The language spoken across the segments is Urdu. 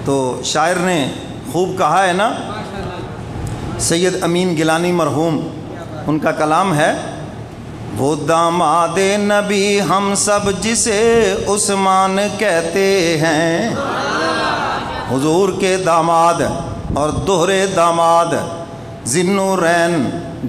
تو شاعر نے خوب کہا ہے نا، سید امین گیلانی مرحوم، ان کا کلام ہے، وہ داماد نبی ہم سب جسے عثمان کہتے ہیں، حضور کے داماد اور دوہرے داماد، ذی-النورین،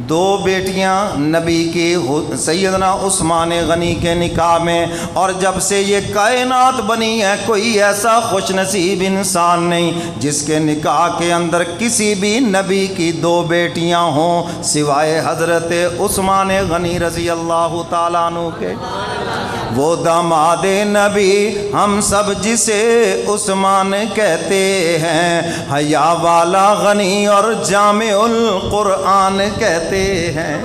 دو بیٹیاں نبی کی سیدنا عثمان غنی کے نکاح میں، اور جب سے یہ کائنات بنی ہے کوئی ایسا خوش نصیب انسان نہیں جس کے نکاح کے اندر کسی بھی نبی کی دو بیٹیاں ہوں سوائے حضرت عثمان غنی رضی اللہ تعالیٰ عنہ کے۔ وہ داماد نبی ہم سب جسے عثمان کہتے ہیں، حیا والا غنی اور جامع القرآن کہتے ہیں۔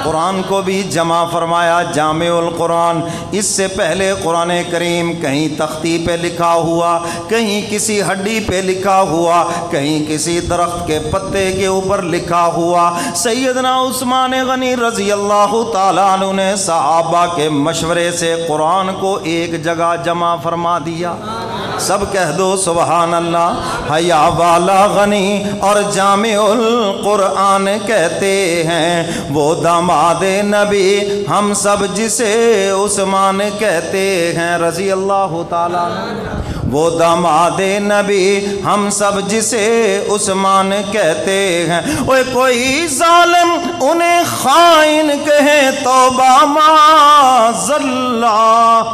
قرآن کو بھی جمع فرمایا جامع القرآن۔ اس سے پہلے قرآن کریم کہیں تختی پہ لکھا ہوا، کہیں کسی ہڈی پہ لکھا ہوا، کہیں کسی درخت کے پتے کے اوپر لکھا ہوا۔ سیدنا عثمان غنی رضی اللہ تعالیٰ عنہ نے صحابہ کے مشورے سے قرآن کو ایک جگہ جمع فرما دیا۔ سب کہہ دو سبحان اللہ۔ حیا والا غنی اور جامع القرآن کہتے ہیں، وہ داماد نبی ہم سب جسے عثمان کہتے ہیں رضی اللہ تعالیٰ عنہ۔ وہ داماد نبی ہم سب جسے عثمان کہتے ہیں۔ اوے کوئی ظالم انہیں خائن کہے توبہ معاذ اللہ،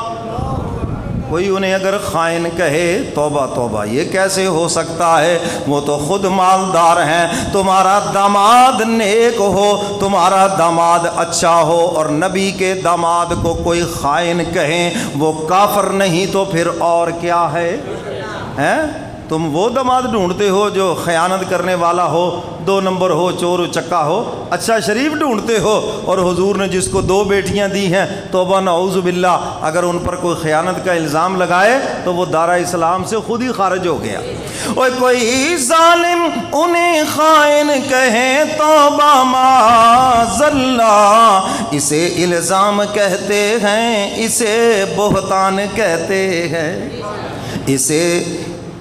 کوئی انہیں اگر خائن کہے توبہ توبہ، یہ کیسے ہو سکتا ہے؟ وہ تو خود مالدار ہیں۔ تمہارا داماد نیک ہو، تمہارا داماد اچھا ہو، اور نبی کے داماد کو کوئی خائن کہیں، وہ کافر نہیں تو پھر اور کیا ہے؟ تم وہ داماد ڈھونڈتے ہو جو خیانت کرنے والا ہو، دو نمبر ہو، چور و چکا ہو، اچھا شریف ڈھونڈتے ہو، اور حضور نے جس کو دو بیٹیاں دی ہیں توبہ نعوذ باللہ، اگر ان پر کوئی خیانت کا الزام لگائے تو وہ دارہ اسلام سے خود ہی خارج ہو گیا۔ اور کوئی ظالم انہیں خائن کہے توبہ معاذ اللہ، اسے الزام کہتے ہیں، اسے بہتان کہتے ہیں، اسے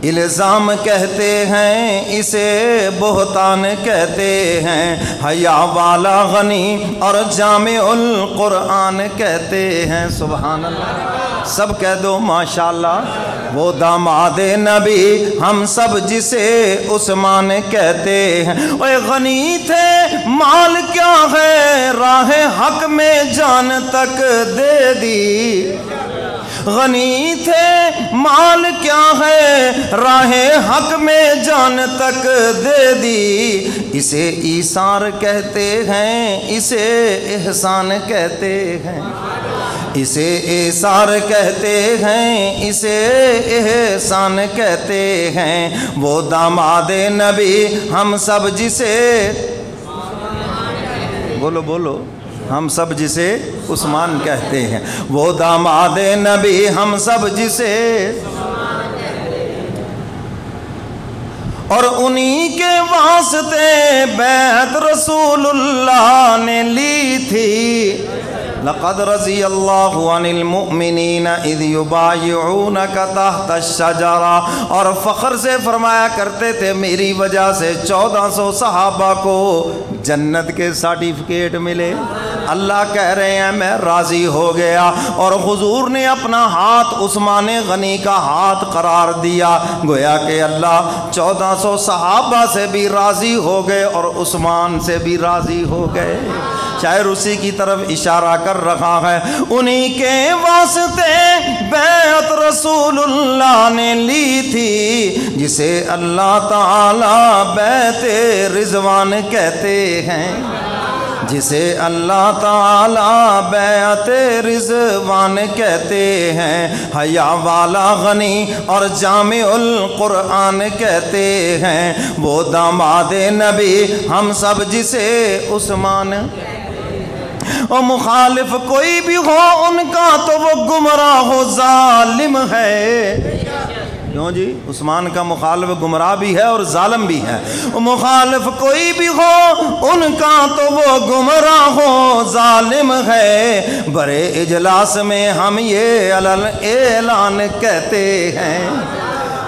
الزام کہتے ہیں، اسے بہتان کہتے ہیں۔ حیا والا غنی اور جامع القرآن کہتے ہیں، سبحان اللہ۔ سب کہہ دو ماشاءاللہ۔ وہ داماد نبی ہم سب جسے عثمان کہتے ہیں۔ اے غنی تھے مال کیا ہے، راہ حق میں جان تک دے دی، غنی تھے مال کیا ہے، راہ حق میں جان تک دے دی، اسے ایثار کہتے ہیں، اسے احسان کہتے ہیں، اسے ایثار کہتے ہیں، اسے احسان کہتے ہیں۔ وہ داماد نبی ہم سب جسے، بولو بولو، ہم سب جسے عثمان کہتے ہیں۔ وہ داماد نبی ہم سب جسے، اور انہی کے واسطے بیعت رسول اللہ نے لی تھی۔ لقد رضی اللہ عن المؤمنین اذ یبایعونک تحت الشجرہ، اور فخر سے فرمایا کرتے تھے میری وجہ سے 1400 صحابہ کو جنت کے سرٹیفکیٹ ملے۔ اللہ کہہ رہے ہیں میں راضی ہو گیا، اور حضور نے اپنا ہاتھ عثمان غنی کا ہاتھ قرار دیا، گویا کہ اللہ 1400 صحابہ سے بھی راضی ہو گئے اور عثمان سے بھی راضی ہو گئے۔ شاعر اسی کی طرف اشارہ کر رہا ہے، انہی کے واسطے بیعت رسول اللہ نے لی تھی، جسے اللہ تعالی بیعت رضوان کہتے ہیں، جسے اللہ تعالی بیعت رضوان کہتے ہیں۔ حیا والا غنی اور جامع القرآن کہتے ہیں، وہ داماد نبی ہم سب جسے عثمان، اور مخالف کوئی بھی ہو ان کا تو وہ گمراہ و ظالم ہے۔ کیوں جی؟ عثمان کا مخالف گمراہ بھی ہے اور ظالم بھی ہے۔ مخالف کوئی بھی ہو ان کا تو وہ گمراہ و ظالم ہے۔ بڑے اجلاس میں ہم یہ علل اعلان کہتے ہیں،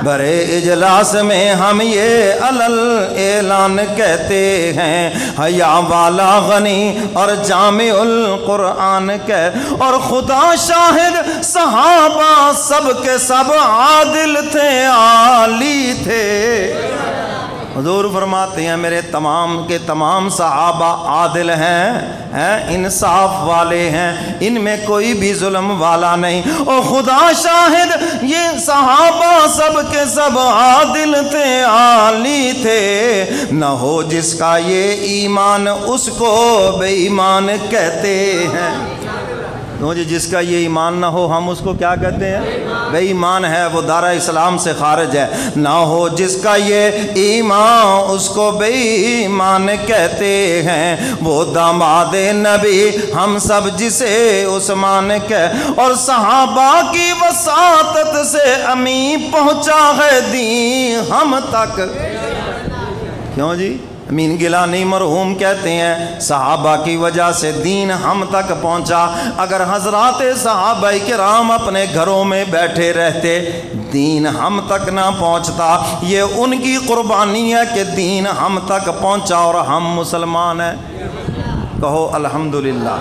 بڑے اجلاس میں ہم یہ علل اعلان کہتے ہیں، حیا والا غنی اور جامع القرآن اور خدا شاہد صحابہ سب کے سب عادل تھے، عالی تھے۔ حضور فرماتے ہیں میرے تمام کے تمام صحابہ عادل ہیں، انصاف والے ہیں، ان میں کوئی بھی ظلم والا نہیں۔ اور خدا شاہد یہ صحابہ سب کے سب عادل تھے، عالی تھے۔ نہ ہو جس کا یہ ایمان اس کو بے ایمان کہتے ہیں۔ جی جس کا یہ ایمان نہ ہو ہم اس کو کیا کہتے ہیں؟ بے ایمان ہے، وہ دارہ اسلام سے خارج ہے۔ نہ ہو جس کا یہ ایمان اس کو بے ایمان کہتے ہیں، وہ داماد نبی ہم سب جسے عثمان اور صحابہ کی وساطت سے امین پہنچا ہے دین ہم تک۔ کیوں جی؟ امین گیلانی مرحوم کہتے ہیں صحابہ کی وجہ سے دین ہم تک پہنچا۔ اگر حضرات صحابہ کرام اپنے گھروں میں بیٹھے رہتے دین ہم تک نہ پہنچتا۔ یہ ان کی قربانی ہے کہ دین ہم تک پہنچا اور ہم مسلمان ہیں۔ کہو الحمدللہ۔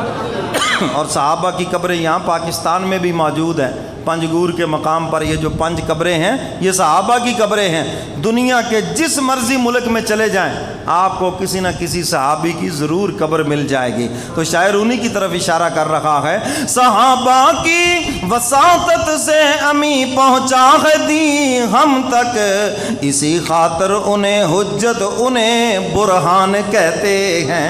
اور صحابہ کی قبریں یہاں پاکستان میں بھی موجود ہیں، پنجگور کے مقام پر۔ یہ جو 5 قبریں ہیں یہ صحابہ کی قبریں ہیں۔ دنیا کے جس مرضی ملک میں چلے جائیں آپ کو کسی نہ کسی صحابی کی ضرور قبر مل جائے گی۔ تو شاعر انہی کی طرف اشارہ کر رہا ہے، صحابہ کی وساطت سے امین پہنچا ہے دین ہم تک، اسی خاطر انہیں حجت انہیں برہان کہتے ہیں،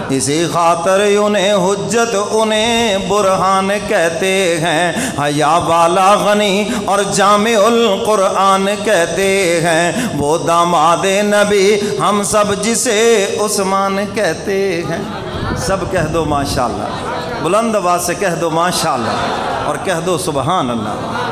اسی خاطر انہیں حجت انہیں برہان کہتے ہیں، حیا والا غنی اور جامع القرآن کہتے ہیں، وہ داماد نبی ہم سب جسے عثمان کہتے ہیں۔ سب کہہ دو ماشاءاللہ، بلند آواز سے کہہ دو ماشاءاللہ، اور کہہ دو سبحان اللہ۔